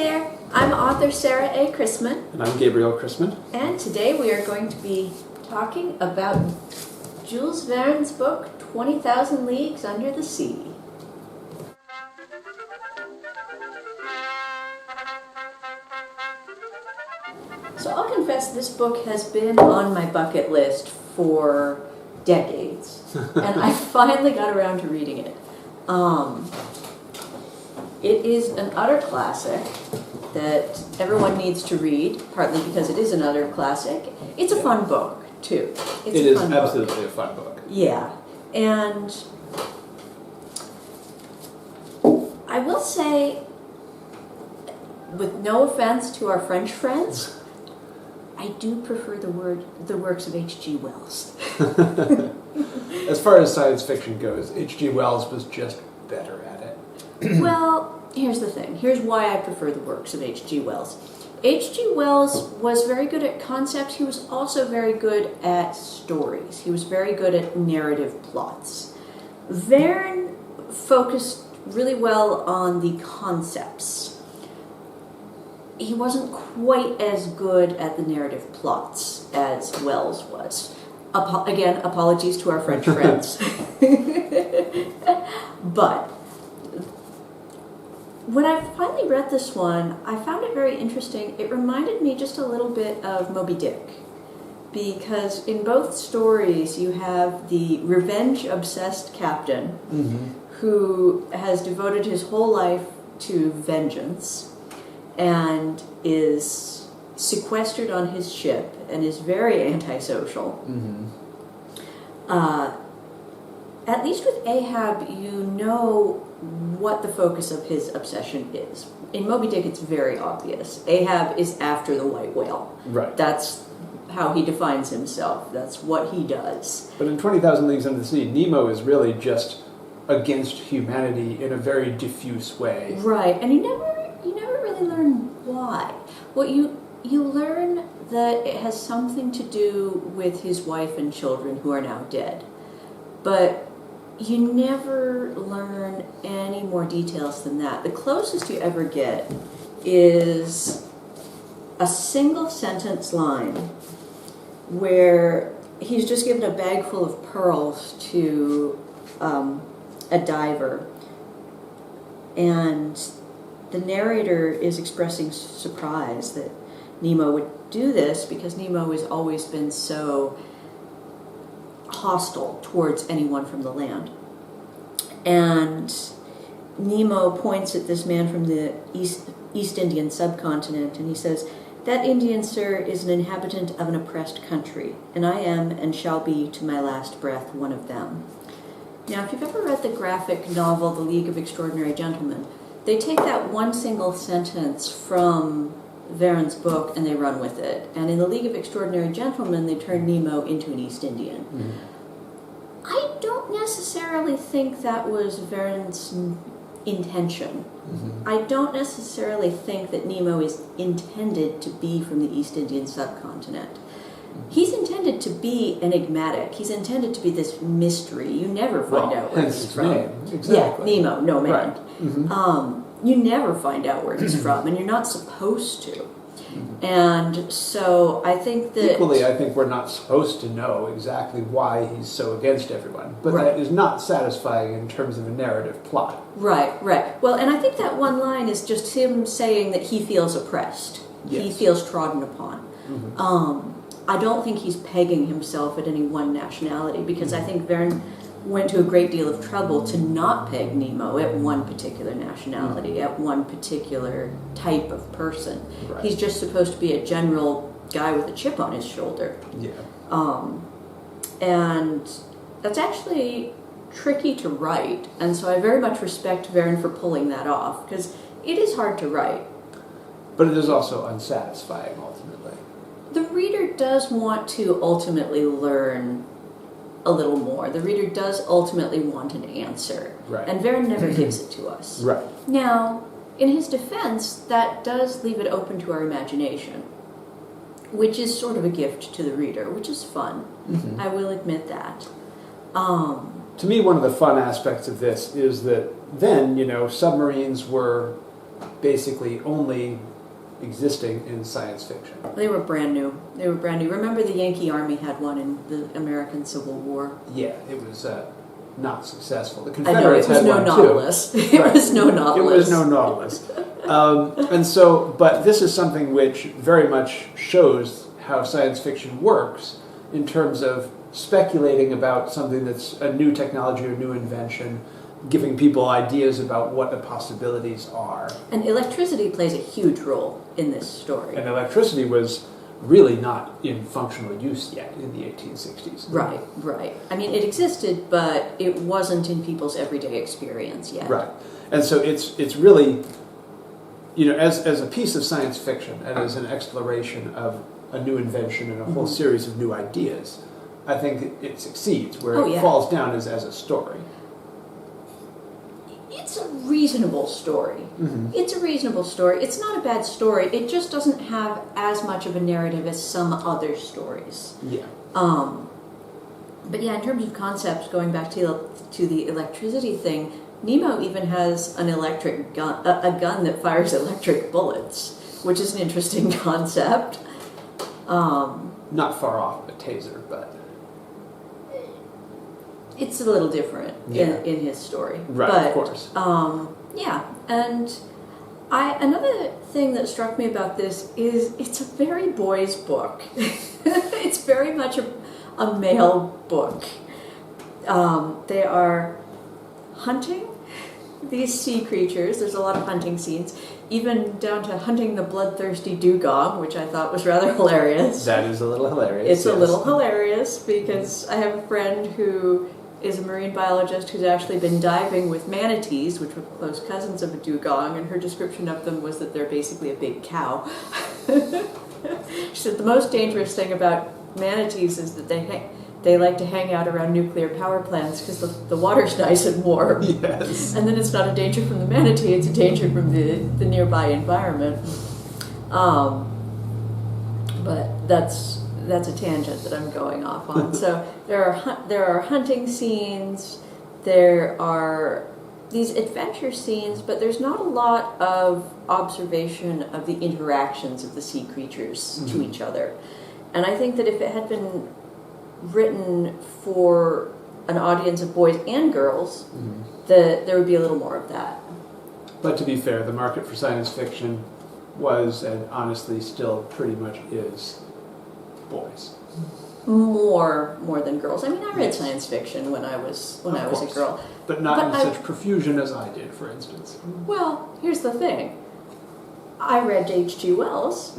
there, I'm author Sarah A. Chrisman. And I'm Gabriel Chrisman. And today we are going to be talking about Jules Verne's book, 20,000 Leagues Under the Sea. So I'll confess this book has been on my bucket list for decades. And I finally got around to reading it. It is an utter classic that everyone needs to read, partly because it is another classic. It's a fun book, too. It is absolutely a fun book. Yeah. And I will say, with no offense to our French friends, I do prefer the works of H.G. Wells. As far as science fiction goes, H.G. Wells was just better at it. Well, here's the thing. Here's why I prefer the works of H.G. Wells. H.G. Wells was very good at concepts. He was also very good at stories. He was very good at narrative plots. Verne focused really well on the concepts. He wasn't quite as good at the narrative plots as Wells was. Again, apologies to our French friends. But when I finally read this one, I found it very interesting. It reminded me just a little bit of Moby Dick, because in both stories you have the revenge-obsessed captain who has devoted his whole life to vengeance and is sequestered on his ship and is very antisocial. At least with Ahab, you know what the focus of his obsession is. In Moby Dick, it's very obvious. Ahab is after the white whale. Right. That's how he defines himself. That's what he does. But in 20,000 Leagues Under the Sea, Nemo is really just against humanity in a very diffuse way. Right, and you never really learn why. Well, you learn that it has something to do with his wife and children who are now dead. But you never learn any more details than that. The closest you ever get is a single sentence line where he's just given a bag full of pearls to a diver, and the narrator is expressing surprise that Nemo would do this because Nemo has always been so hostile towards anyone from the land. And Nemo points at this man from the East Indian subcontinent, and he says, "That Indian, sir, is an inhabitant of an oppressed country, and I am and shall be to my last breath one of them." Now, if you've ever read the graphic novel The League of Extraordinary Gentlemen, they take that one single sentence from Verne's book and they run with it. And in The League of Extraordinary Gentlemen, they turn Nemo into an East Indian. I don't necessarily think that was Verne's intention. I don't necessarily think that Nemo is intended to be from the East Indian subcontinent. He's intended to be enigmatic. He's intended to be this mystery. You never find out where he's from. Exactly. Yeah, Nemo, no man. Right. You never find out where he's from, and you're not supposed to. And so I think that... Equally, I think we're not supposed to know exactly why he's so against everyone. But that is not satisfying in terms of a narrative plot. Right. Well, and I think that one line is just him saying that he feels oppressed. Yes. He feels trodden upon. I don't think he's pegging himself at any one nationality, because I think Verne went to a great deal of trouble to not peg Nemo at one particular nationality, at one particular type of person. Right. He's just supposed to be a general guy with a chip on his shoulder. Yeah. And that's actually tricky to write, and so I very much respect Verne for pulling that off, because it is hard to write. But it is also unsatisfying, ultimately. The reader does want to ultimately learn a little more. The reader does ultimately want an answer. Right. And Verne never gives it to us. Right. Now, in his defense, that does leave it open to our imagination, which is sort of a gift to the reader, which is fun. I will admit that. To me, one of the fun aspects of this is that then, submarines were basically only existing in science fiction. They were brand new. Remember the Yankee Army had one in the American Civil War? Yeah, it was not successful. The I know, Confederates it was had no one Nautilus. too. It was no Nautilus. It was no Nautilus. And so, but this is something which very much shows how science fiction works in terms of speculating about something that's a new technology or new invention, giving people ideas about what the possibilities are. And electricity plays a huge role in this story. And electricity was really not in functional use yet in the 1860s. Right. I mean, it existed, but it wasn't in people's everyday experience yet. Right. And so it's really, as a piece of science fiction and as an exploration of a new invention and a whole series of new ideas, I think it succeeds. Where it falls down is as a story. It's a reasonable story. It's a reasonable story. It's not a bad story. It just doesn't have as much of a narrative as some other stories. Yeah. But yeah, in terms of concepts, going back to the electricity thing, Nemo even has an electric gun, a gun that fires electric bullets, which is an interesting concept. Not far off a taser, but it's a little different in his story. Right, but, of course. Yeah, and another thing that struck me about this is it's a very boys' book. It's very much a male book. They are hunting these sea creatures. There's a lot of hunting scenes, even down to hunting the bloodthirsty dugong, which I thought was rather hilarious. That is a little hilarious. It's a little hilarious because I have a friend who is a marine biologist who's actually been diving with manatees, which were close cousins of a dugong, and her description of them was that they're basically a big cow. She said the most dangerous thing about manatees is that they like to hang out around nuclear power plants because the water's nice and warm. Yes. And then it's not a danger from the manatee, it's a danger from the nearby environment. But that's a tangent that I'm going off on. So there are hunting scenes, there are these adventure scenes, but there's not a lot of observation of the interactions of the sea creatures to each other. And I think that if it had been written for an audience of boys and girls, there would be a little more of that. But to be fair, the market for science fiction was, and honestly still pretty much is, boys. More than girls. I mean, I read science fiction when I was a girl. But not in such profusion as I did, for instance. Well, here's the thing. I read H.G. Wells.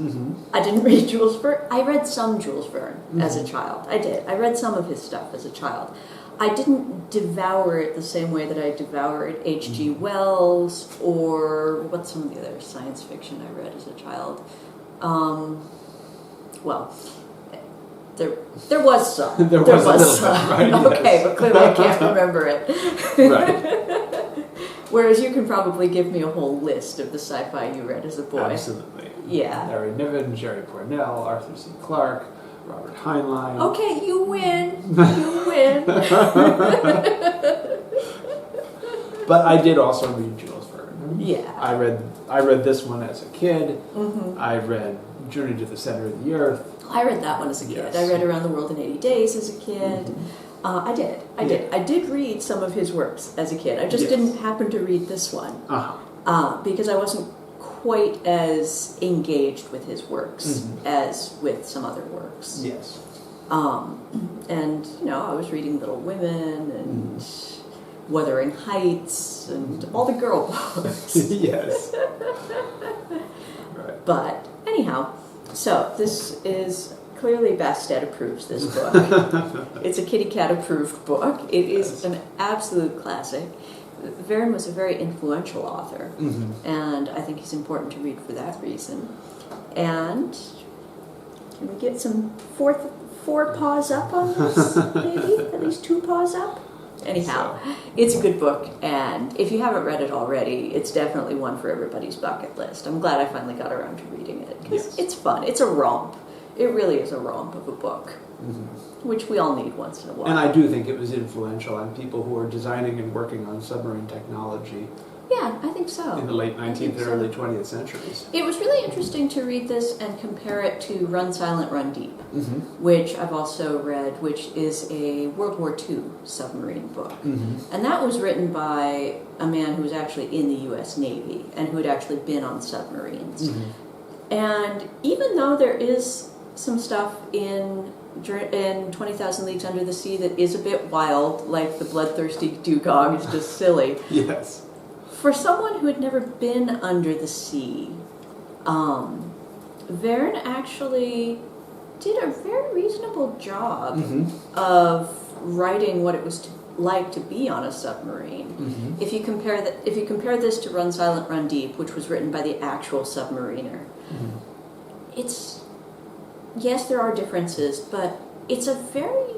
I didn't read Jules Verne. I read some Jules Verne as a child. I did. I read some of his stuff as a child. I didn't devour it the same way that I devoured H.G. Wells or what's some of the other science fiction I read as a child. Well, there was some. There was a little bit, right? Okay, Yes. but clearly I can't remember it. Right. Whereas you can probably give me a whole list of the sci-fi you read as a boy. Absolutely. Yeah. Larry Niven, Jerry Pournelle, Arthur C. Clarke, Robert Heinlein. Okay, you win. You win. But I did also read Jules Verne. Yeah. I read this one as a kid. I read Journey to the Center of the Earth. I read that one as a kid. Yes. I read Around the World in 80 Days as a kid. I did. I did read some of his works as a kid. I just didn't happen to read this one because I wasn't quite as engaged with his works as with some other works. Yes. And, I was reading Little Women and Wuthering Heights and all the girl books. Yes. Right. But anyhow, so this is clearly Bastet approves this book. It's a kitty cat approved book. It is an absolute classic. Verne was a very influential author, and I think he's important to read for that reason. And can we get some four paws up on this, maybe? At least 2 paws up? Anyhow, it's a good book, and if you haven't read it already, it's definitely one for everybody's bucket list. I'm glad I finally got around to reading it, because it's fun. It's a romp. It really is a romp of a book, which we all need once in a while. And I do think it was influential on people who are designing and working on submarine technology Yeah, I think so. in the late 19th and so. early 20th centuries. It was really interesting to read this and compare it to Run Silent, Run Deep, Mm-hmm. which I've also read, which is a World War II submarine book. Mm-hmm. And that was written by a man who was actually in the U.S. Navy and who had actually been on submarines. Mm-hmm. And even though there is some stuff in 20,000 Leagues Under the Sea that is a bit wild, like the bloodthirsty dugong is just silly. Yes. For someone who had never been under the sea, Verne actually did a very reasonable job Mm-hmm. of writing what it was like to be on a submarine. Mm-hmm. If you compare this to Run Silent, Run Deep, which was written by the actual submariner, Mm-hmm. it's, yes, there are differences, but it's a very,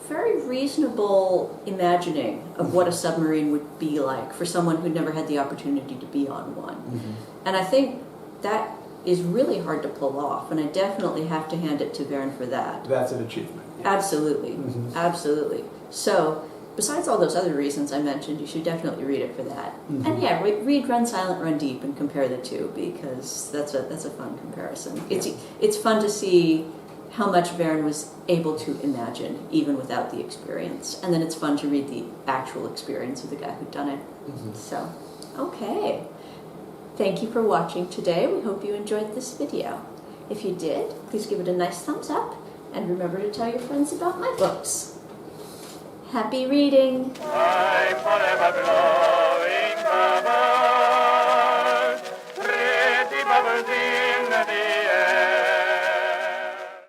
very reasonable imagining of what a submarine would be like for someone who'd never had the opportunity to be on one. Mm-hmm. And I think that is really hard to pull off, and I definitely have to hand it to Verne for that. That's an achievement. Yeah. Absolutely, Mhm. absolutely. So, besides all those other reasons I mentioned, you should definitely read it for that. Mhm. And yeah, read Run Silent, Run Deep, and compare the two, because that's a fun comparison. It's fun to see how much Verne was able to imagine, even without the experience. And then it's fun to read the actual experience of the guy who'd done it. Mhm. So, okay. Thank you for watching today. We hope you enjoyed this video. If you did, please give it a nice thumbs up, and remember to tell your friends about my books. Happy reading! I'm forever blowing,